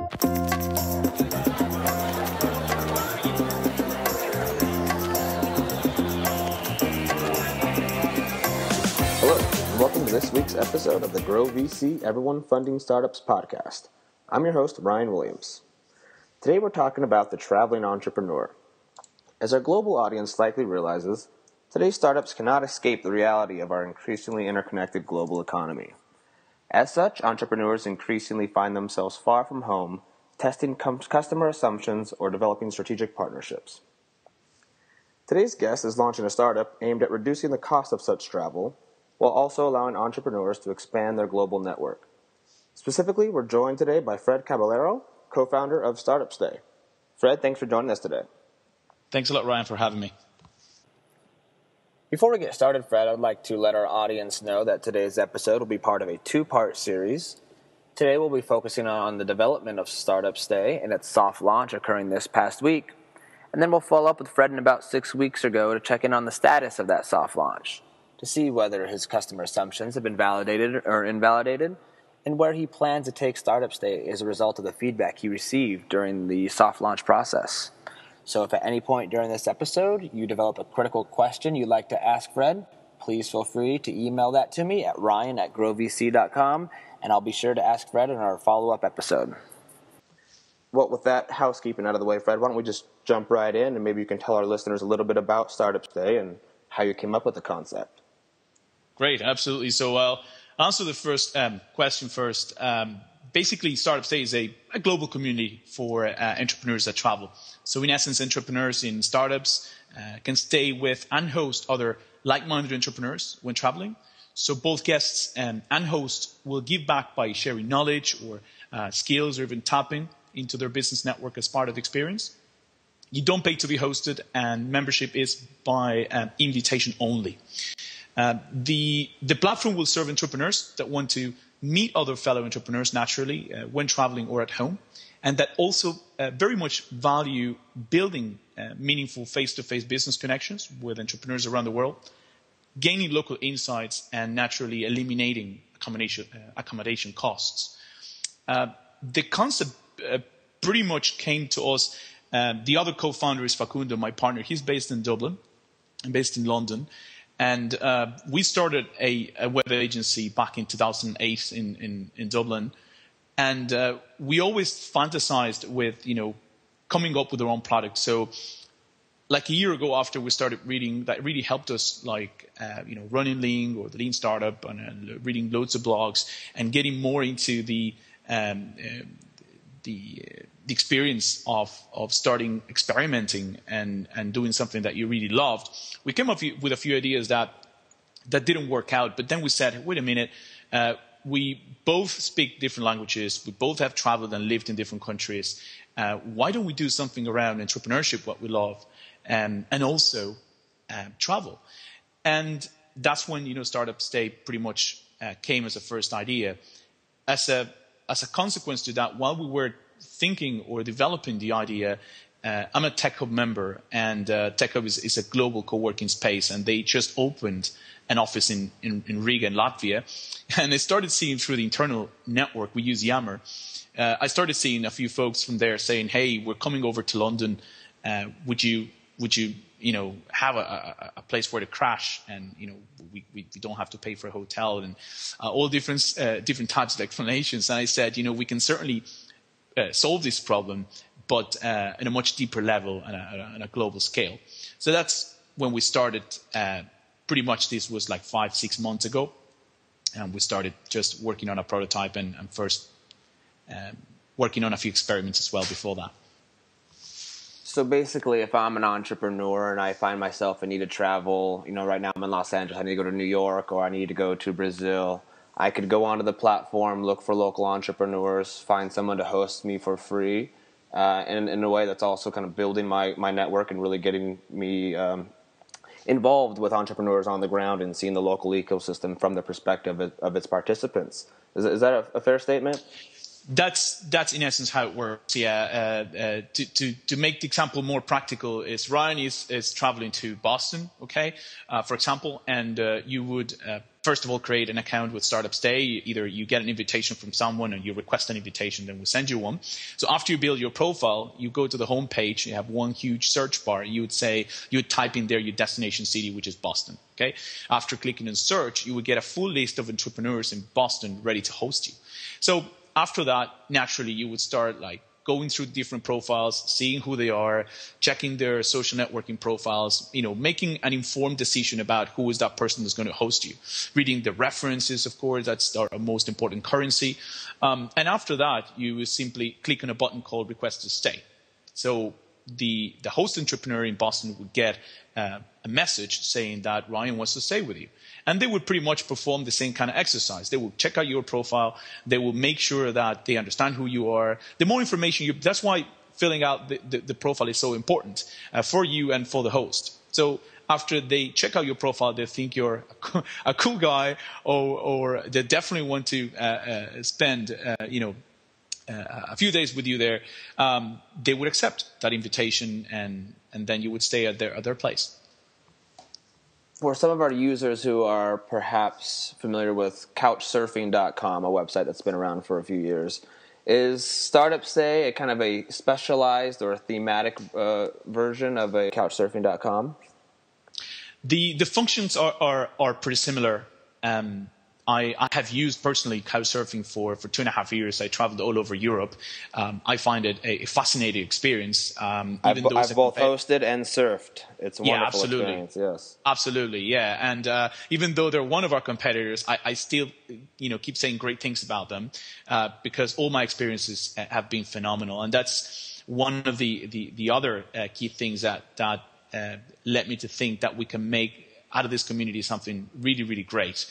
Hello, and welcome to this week's episode of the GrowVC Everyone Funding Startups podcast. I'm your host, Ryan Williams. Today we're talking about the traveling entrepreneur. As our global audience likely realizes, today's startups cannot escape the reality of our increasingly interconnected global economy. As such, entrepreneurs increasingly find themselves far from home, testing customer assumptions or developing strategic partnerships. Today's guest is launching a startup aimed at reducing the cost of such travel, while also allowing entrepreneurs to expand their global network. Specifically, we're joined today by Fred Caballero, co-founder of StartupStay. Fred, thanks for joining us today. Thanks a lot, Ryan, for having me. Before we get started, Fred, I'd like to let our audience know that today's episode will be part of a two-part series. Today we'll be focusing on the development of StartupStay and its soft launch occurring this past week. And then we'll follow up with Fred in about 6 weeks ago to check in on the status of that soft launch, to see whether his customer assumptions have been validated or invalidated, and where he plans to take StartupStay as a result of the feedback he received during the soft launch process. So if at any point during this episode you develop a critical question you'd like to ask Fred, please feel free to email that to me at ryan@growvc.com, and I'll be sure to ask Fred in our follow-up episode. Well, with that housekeeping out of the way, Fred, why don't we just jump right in, and maybe you can tell our listeners a little bit about StartupStay and how you came up with the concept. Great, absolutely. So I'll answer the first question first. Basically, StartupStay is a global community for entrepreneurs that travel. So in essence, entrepreneurs in startups can stay with and host other like-minded entrepreneurs when traveling. So both guests and hosts will give back by sharing knowledge or skills or even tapping into their business network as part of the experience. You don't pay to be hosted, and membership is by invitation only. The platform will serve entrepreneurs that want to meet other fellow entrepreneurs naturally when traveling or at home, and that also very much value building meaningful face-to-face business connections with entrepreneurs around the world, gaining local insights, and naturally eliminating accommodation costs. The concept pretty much came to us. The other co-founder is Facundo, my partner. He's based in Dublin. I'm based in London. And we started a web agency back in 2008 in Dublin. And we always fantasized with, coming up with our own product. So like a year ago after we started reading, that really helped us, Running Lean or the Lean Startup, and reading loads of blogs and getting more into the experience of starting experimenting and doing something that you really loved. We came up with a few ideas that didn't work out, but then we said, wait a minute, we both speak different languages, we both have traveled and lived in different countries. Why don't we do something around entrepreneurship, what we love, and also travel? And that's when StartupStay pretty much came as a first idea. As a consequence to that, while we were thinking or developing the idea, I'm a Tech Hub member, and Tech Hub is a global co-working space, and they just opened an office in Riga in Latvia, and I started seeing through the internal network, we use Yammer, I started seeing a few folks from there saying, hey, we're coming over to London, would you have a place where to crash, and we don't have to pay for a hotel, and all different types of explanations. And I said, we can certainly solve this problem, but in a much deeper level and on a global scale. So that's when we started. Pretty much this was like 5-6 months ago, and we started just working on a prototype and first working on a few experiments as well before that. So basically, if I'm an entrepreneur and I find myself I need to travel, right now I'm in Los Angeles, I need to go to New York, or I need to go to Brazil, I could go onto the platform, look for local entrepreneurs, find someone to host me for free, and in a way that's also kind of building my network and really getting me involved with entrepreneurs on the ground and seeing the local ecosystem from the perspective of its participants. Is that a fair statement? That's in essence how it works. Yeah. To make the example more practical, is Ryan is traveling to Boston, okay, for example, and you would first of all, create an account with StartupStay. Either you get an invitation from someone and you request an invitation, then we send you one. So after you build your profile, you go to the home page. You have one huge search bar. You would type in there your destination city, which is Boston. Okay. After clicking on search, you would get a full list of entrepreneurs in Boston ready to host you. So after that, naturally, you would start going through different profiles, seeing who they are, checking their social networking profiles, making an informed decision about who is that person that's going to host you. Reading the references, of course, that's our most important currency. And after that, you will simply click on a button called Request to Stay. So the host entrepreneur in Boston would get a message saying that Ryan wants to stay with you. And they would pretty much perform the same kind of exercise. They will check out your profile. They will make sure that they understand who you are. The more information that's why filling out the profile is so important for you and for the host. So after they check out your profile, they think you're a cool guy, or they definitely want to spend, a few days with you there. They would accept that invitation, and then you would stay at their place. For some of our users who are perhaps familiar with couchsurfing.com, a website that's been around for a few years, is StartupStay a kind of a specialized or a thematic version of a couchsurfing.com? The functions are pretty similar. I have used personally couchsurfing for 2.5 years. I traveled all over Europe. I find it a fascinating experience. I've both hosted and surfed. It's a wonderful experience. Yes, absolutely. Yeah, and even though they're one of our competitors, I still keep saying great things about them because all my experiences have been phenomenal. And that's one of the other key things that led me to think that we can make out of this community something really, really great.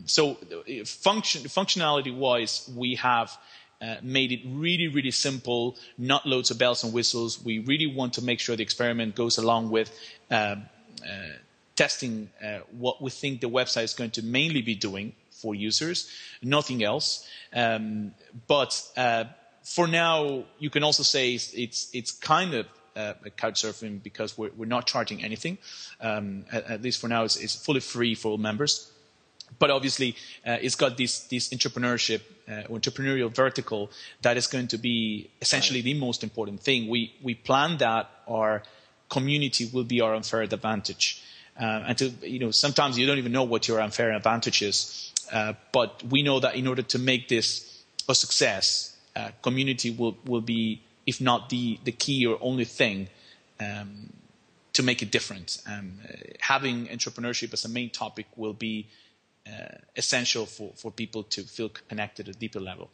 So functionality-wise, we have made it really, really simple, not loads of bells and whistles. We really want to make sure the experiment goes along with testing what we think the website is going to mainly be doing for users, nothing else. But for now, you can also say it's kind of couchsurfing because we're not charging anything. At least for now, it's fully free for all members. But obviously, it's got this entrepreneurial vertical that is going to be essentially the most important thing. We plan that our community will be our unfair advantage. Sometimes you don't even know what your unfair advantage is. But we know that in order to make this a success, community will be, if not the key or only thing to make it different. Having entrepreneurship as a main topic will be essential for people to feel connected at a deeper level.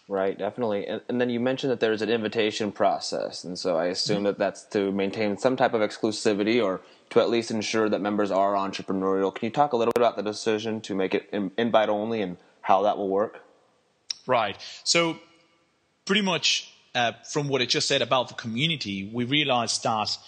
Right, definitely. And then you mentioned that there's an invitation process. And so I assume that that's to maintain some type of exclusivity or to at least ensure that members are entrepreneurial. Can you talk a little bit about the decision to make it invite only and how that will work? Right. So pretty much from what I just said about the community, we realized that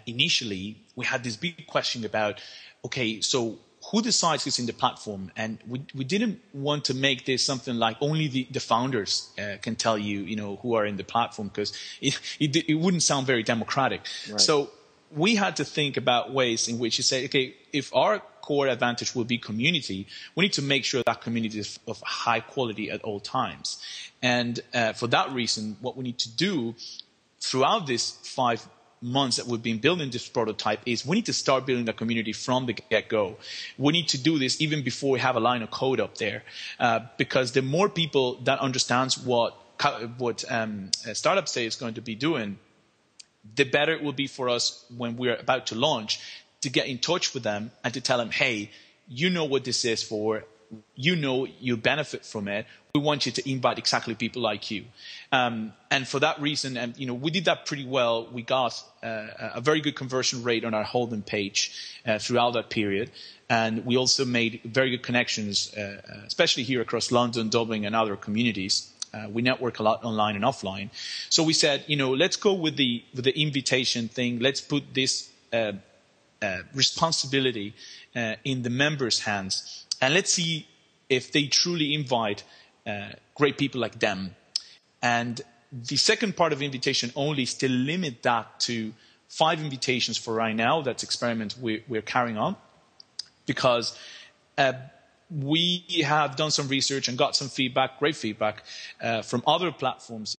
initially we had this big question about, okay, so who decides who's in the platform? And we didn't want to make this something like only the founders can tell you, who are in the platform, because it wouldn't sound very democratic. Right. So we had to think about ways in which you say, okay, if our core advantage will be community, we need to make sure that community is of high quality at all times. And for that reason, what we need to do throughout these 5 months that we've been building this prototype is we need to start building the community from the get-go. We need to do this even before we have a line of code up there, because the more people that understands what StartupStay is going to be doing, the better it will be for us when we're about to launch to get in touch with them and to tell them, hey, you know what this is for. You benefit from it. We want you to invite exactly people like you. And for that reason, we did that pretty well. We got a very good conversion rate on our holding page throughout that period. And we also made very good connections, especially here across London, Dublin, and other communities. We network a lot online and offline. So we said, let's go with the invitation thing. Let's put this responsibility in the members' hands. And let's see if they truly invite great people like them. And the second part of invitation only is to limit that to 5 invitations for right now. That's experiment we're carrying on. Because We have done some research and got some feedback, great feedback, from other platforms